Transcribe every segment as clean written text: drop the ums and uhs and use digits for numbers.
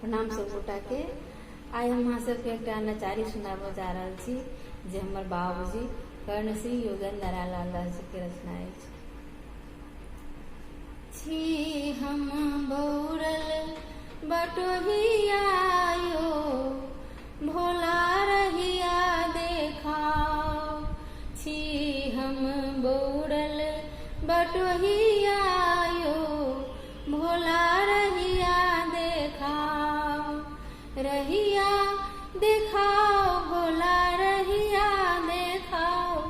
प्रणाम सब गोटा के। आइ हम अहाँ सबके एकटा नचारी सुनाबऽ जा रहल छी जे हमर बाबूजी कर्णश्री योगेंद्र नारायण लाल जी के रचना अछि। छी हम बौरल बटोहिया यो, भोला रहिया देखाओ। छी हम बौरल बटोहिया यो, भोला रहिया देखाओ। रहिया देखाओ भोला रहिया देखाओ,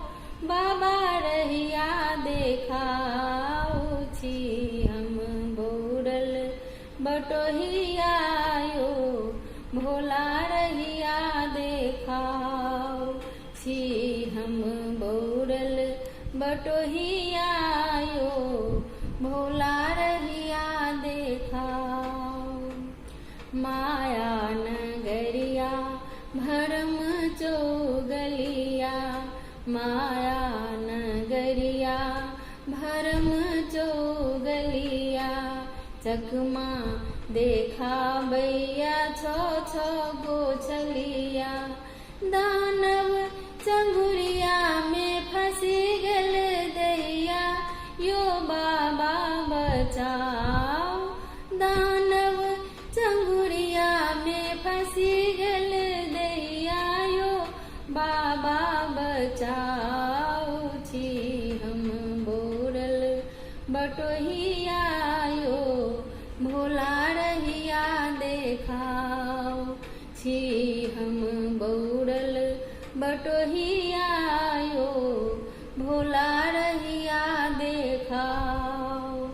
बाबा रहिया देखाओ। छी हम बौरल बटोहिया यो, भोला रहिया देखाओ। छी हम बौरल बटोहिया यो, भोला रहिया देखाओ। माया नगरिया भरम चोगलिया, माया नगरिया भरम चोगलिया। चकमा देखा बैया छो छो गोछलिया, दानव चंगुरिया में फंसी गल दैया, यो बाबा बचाओ। दानव चंगुरिया में फंसी गल दैया, यो बाबा बचाओ। छी हम बौरल बटोहिया यो, भोला रहिया देखाओ। छी हम बौरल बटोहिया यो, भोला रहिया देखाओ।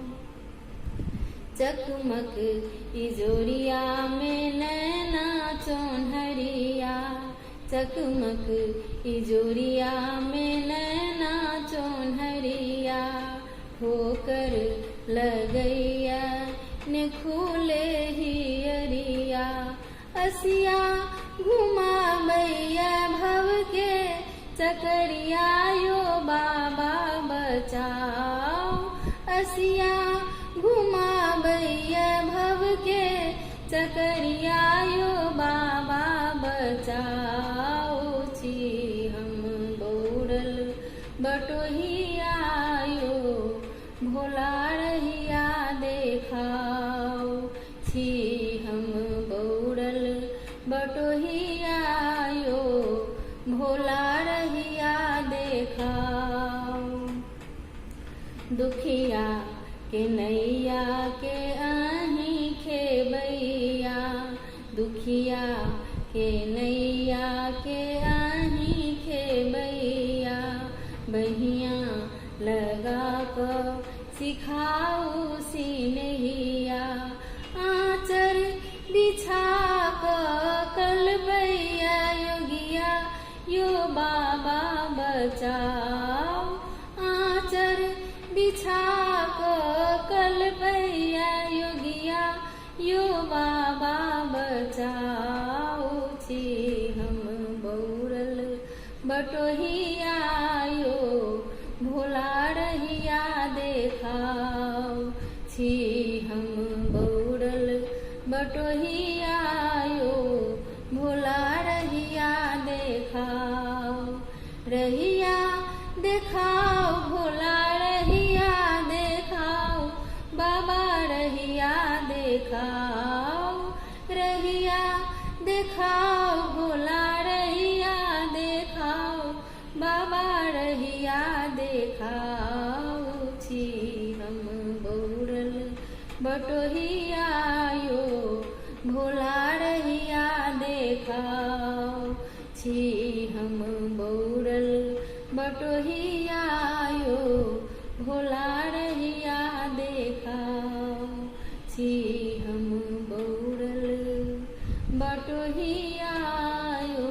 चकमक इजोरिया में नैना चौन्हरिया, चकमक इजोरिया में नैना चौन्हरिया। ठोकर लगैया ने खुले हियरिया, असिया घुमाबैया भव के चकरिया, यो बाबा बचाओ। असिया घुमाबैया भव के चकरिया, यो बाबा बचाओ। छी हम बौरल बटोहिया यो, भोला रहिया देखाओ। छी हम बौरल बटोहिया यो, भोला रहिया देखाओ। दुखिया के नैया के आही खेबैया, दुखिया के नैया के आही खेबैया। बहिया लगा कर सिखाऊ सिनहिया, आँचर बिछा कर कलबैया योगिया, यो बाबा बचाओ। आँचर बिछा कर कलबैया योगिया, यो बाबा बचाओ। छी हम बौरल बटोहिया यो, भोला रहिया देखाओ। छी हम बौरल बटोहिया यो, भोला रहिया देखाओ। रहिया देखाओ भोला रहिया देखाओ, बाबा रहिया देखाओ। रहिया देखाओ भोला रहिया देखाओ, बाबा रहिया देखाओ। छी हम बौरल बटोहिया यो, भोला रहिया देखाओ। छी हम बौरल बटोहिया यो, भोला रहिया देखाओ। छी हम बौरल बटोहिया यो,